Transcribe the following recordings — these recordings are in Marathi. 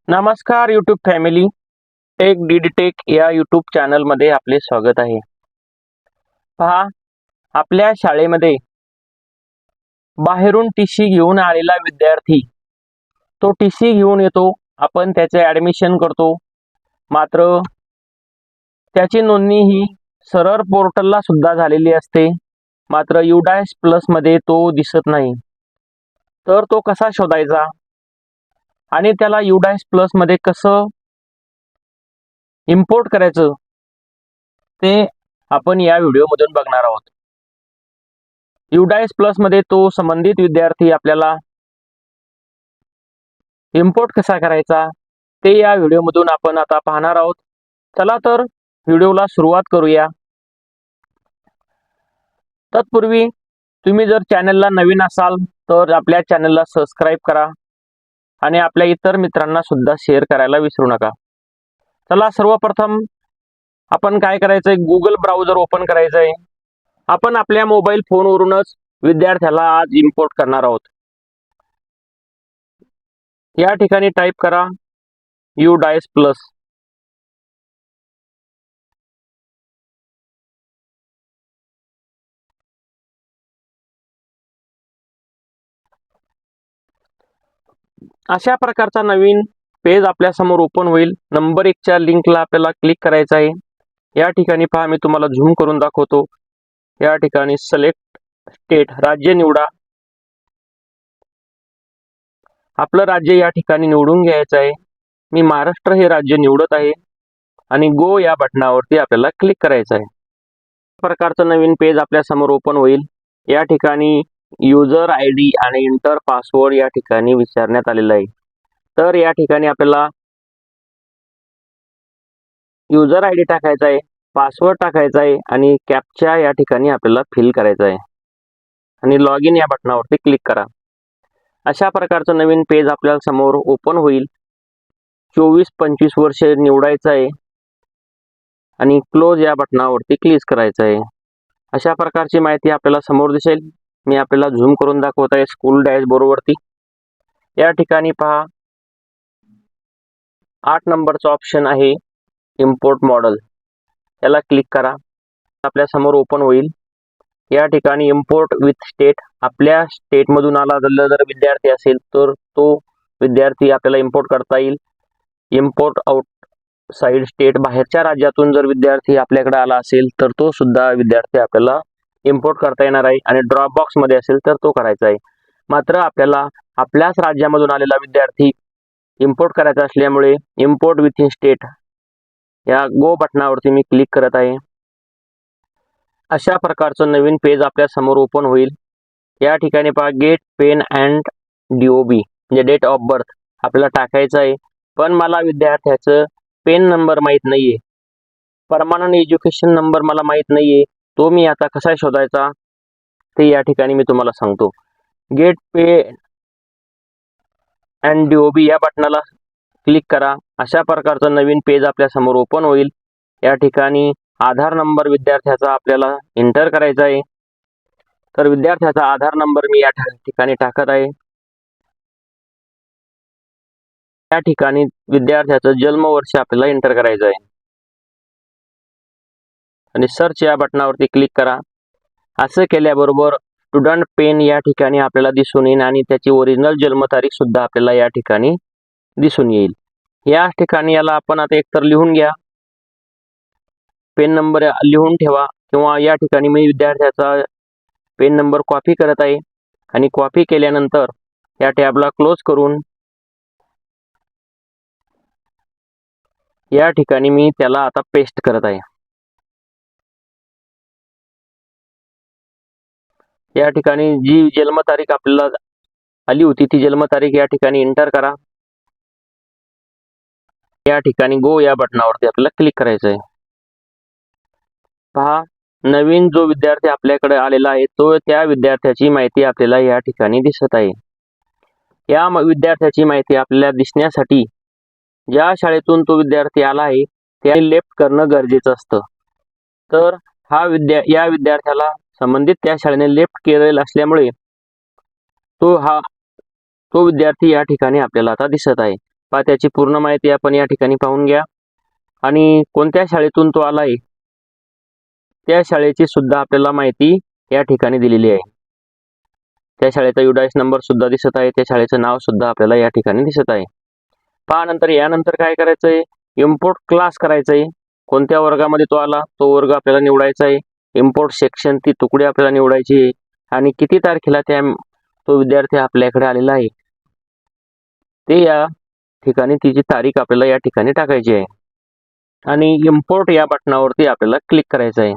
नमस्कार YouTube family. Tech deed tech या यूट्यूब चॅनलमध्ये आपले स्वागत आहे. पहा, आपल्या शाळेमध्ये बाहेरून टीसी घेऊन आलेला विद्यार्थी तो टीसी घेऊन येतो. आपण त्याचे ॲडमिशन करतो. मात्र त्याची नोंदणी ही सरळ पोर्टलला सुद्धा झालेली असते. मात्र UDAS प्लस मध्ये तो दिसत नाही. तर तो कसा शोधायचा आणि त्याला UDAS प्लस मध्ये कसं इम्पोर्ट करायचं ते आपण या व्हिडिओमधून बघणार आहोत. UDAS प्लस मध्ये तो संबंधित विद्यार्थी आपल्याला इम्पोर्ट कसा करायचा ते या व्हिडिओमधून आपण आता पाहणार आहोत. चला तर व्हिडिओला सुरुवात करूया. तत्पूर्वी तुम्ही जर चॅनलला नवीन असाल तर आपल्या चॅनलला सबस्क्राईब करा आणि आपल्या इतर मित्रांना सुद्धा शेअर करायला विसरू नका. चला, सर्वप्रथम आपण काय करायचंय, गुगल ब्राउझर ओपन करायचंय. आपण आपल्या मोबाईल फोनवरूनच विद्यार्थ्याला आज इम्पोर्ट करणार आहोत. या ठिकाणी टाईप करा UDAS प्लस. अशा प्रकारचा नवीन पेज आपल्या समोर ओपन होईल. नंबर 1 च्या लिंकला आपल्याला क्लिक करायचं आहे. या ठिकाणी पहा, मी तुम्हाला झूम करून दाखवतो. या ठिकाणी सिलेक्ट स्टेट, राज्य निवडा. आपलं राज्य या ठिकाणी निवडून घ्यायचं आहे. मी महाराष्ट्र हे राज्य निवडत आहे आणि गो या बटनावरती आपल्याला क्लिक करायचं आहे. प्रकारचं नवीन पेज आपल्या समोर ओपन होईल. या ठिकाणी युजर ID आणि इंटर पासवर्ड या ठिकाणी विचारण्यात आलेलं आहे. तर या ठिकाणी आपल्याला युजर ID टाकायचा आहे, पासवर्ड टाकायचा आहे आणि कॅप्चा या ठिकाणी आपल्याला फिल करायचा आहे आणि लॉग इन या बटनावरती क्लिक करा. अशा प्रकारचं नवीन पेज आपल्या समोर ओपन होईल. 24-25 वर्ष निवडायचं आहे आणि क्लोज या बटनावरती क्लिक करायचं आहे. अशा प्रकारची माहिती आपल्याला समोर दिसेल. मी आपल्याला झूम करून दाखवत आहे स्कूल डॅशबोर्डवरती. या ठिकाणी पहा, 8 नंबरचा ऑप्शन आहे इम्पोर्ट मॉडेल. याला क्लिक करा. आपल्या समोर ओपन होईल. या ठिकाणी इम्पोर्ट विथ स्टेट, आपल्या स्टेटमधून आला जर विद्यार्थी असेल तर तो विद्यार्थी आपल्याला इम्पोर्ट करता येईल. इम्पोर्ट आउट साइड स्टेट, बाहेरच्या राज्यातून जर विद्यार्थी आपल्याकडे आला असेल तर तो सुद्धा विद्यार्थी आपल्याला इम्पोर्ट करता येणार आहे आणि ड्रॉप बॉक्स मध्ये असेल तर तो करायचा आहे. मात्र आपल्याला आपल्याच राज्यामधून आलेला विद्यार्थी इम्पोर्ट करायचा असल्यामुळे इम्पोर्ट विथ इन स्टेट या गो बटनावरती मी क्लिक करत आहे. अशा प्रकारचं नवीन पेज आपल्या समोर ओपन होईल. या ठिकाणी पहा, गेट पेन अँड DOB म्हणजे डेट ऑफ बर्थ आपल्याला टाकायचं आहे. पण मला विद्यार्थ्याचं पेन नंबर माहीत नाहीये, परमनंट एज्युकेशन नंबर मला माहीत नाहीये. तो मी आता कसा शोधायचा ते या ठिकाणी मी तुम्हाला सांगतो. गेट पेन अँड DOB या बटनाला क्लिक करा. अशा प्रकारचं नवीन पेज आपल्या समोर ओपन होईल. या ठिकाणी आधार नंबर विद्यार्थ्याचा आपल्याला एंटर करायचा आहे. तर विद्यार्थ्याचा आधार नंबर मी या ठिकाणी टाकत आहे. या ठिकाणी विद्यार्थ्याचं जन्मवर्ष आपल्याला एंटर करायचं आहे आणि सर्च या बटनावरती क्लिक करा. असं केल्याबरोबर स्टुडंट पेन या ठिकाणी आपल्याला दिसून येईल आणि त्याची ओरिजिनल जन्मतारीख सुद्धा आपल्याला या ठिकाणी दिसून येईल. या ठिकाणी याला आपण आता एकतर लिहून घ्या, पेन नंबर लिहून ठेवा, किंवा या ठिकाणी मी विद्यार्थ्याचा पेन नंबर कॉपी करत आहे आणि कॉपी केल्यानंतर या टॅबला क्लोज करून या ठिकाणी मी त्याला आता पेस्ट करत आहे. या ठिकाणी जी जन्मतारीख आपल्याला आली होती ती जन्मतारीख या ठिकाणी एंटर करा. या ठिकाणी गो या बटनावरती आपल्याला क्लिक करायचं आहे. पहा, नवीन जो विद्यार्थी आपल्याकडे आलेला आहे तो त्या विद्यार्थ्याची माहिती आपल्याला या ठिकाणी दिसत आहे. या विद्यार्थ्याची माहिती आपल्याला दिसण्यासाठी ज्या शाळेतून तो विद्यार्थी आला आहे त्याने लेफ्ट करणं गरजेचं असतं. तर या विद्यार्थ्याला संबंधित त्या शाळेने लेफ्ट केलेलं असल्यामुळे तो विद्यार्थी या ठिकाणी आपल्याला आता दिसत आहे. पहा त्याची पूर्ण माहिती आपण या ठिकाणी पाहून घ्या आणि कोणत्या शाळेतून तो आला आहे त्या शाळेची सुद्धा आपल्याला माहिती या ठिकाणी दिलेली आहे. त्या शाळेचा युडायस नंबर सुद्धा दिसत आहे, त्या शाळेचं नाव सुद्धा आपल्याला या ठिकाणी दिसत आहे. पहा नंतर यानंतर काय करायचं आहे, इम्पोर्ट क्लास करायचं आहे. कोणत्या वर्गामध्ये तो आला तो वर्ग आपल्याला निवडायचा आहे. इम्पोर्ट सेक्शन ती तुकडे आपल्याला निवडायची आहे आणि किती तारखेला तो विद्यार्थी आपल्याकडे आलेला आहे ते या ठिकाणी तिची तारीख आपल्याला या ठिकाणी टाकायची आहे आणि इम्पोर्ट या बटनावरती आपल्याला क्लिक करायचं आहे.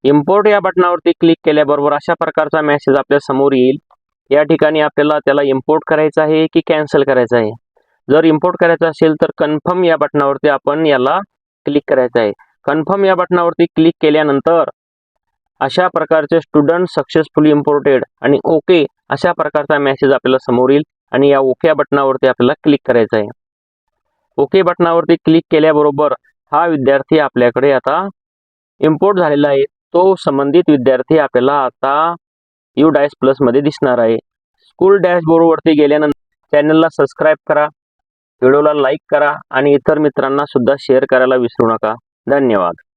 इम्पोर्ट या बटनावरती क्लिक केल्याबरोबर अशा प्रकारचा मेसेज आपल्या समोर येईल. या ठिकाणी आपल्याला त्याला इम्पोर्ट करायचं आहे की कॅन्सल करायचं आहे. जर इम्पोर्ट करायचं असेल तर कन्फर्म या बटनावरती आपण याला क्लिक करायचं आहे. कन्फर्म या बटनावरती क्लिक केल्यानंतर अशा प्रकारचे स्टुडंट सक्सेसफुली इम्पोर्टेड आणि ओके अशा प्रकारचा मेसेज आपल्याला समोर येईल आणि या ओके बटनावरती आपल्याला क्लिक करायचं आहे. ओके बटनावरती क्लिक केल्याबरोबर हा विद्यार्थी आपल्याकडे आता इम्पोर्ट झालेला आहे. तो संबंधित विद्यार्थी आपल्याला आता युडायस प्लस मध्ये दिसणार आहे. स्कूल डॅशबोर्डवरती गेल्यानंतर चॅनलला सबस्क्राईब करा, व्हिडिओला लाईक करा आणि इतर मित्रांना सुद्धा शेअर करायला विसरू नका. धन्यवाद.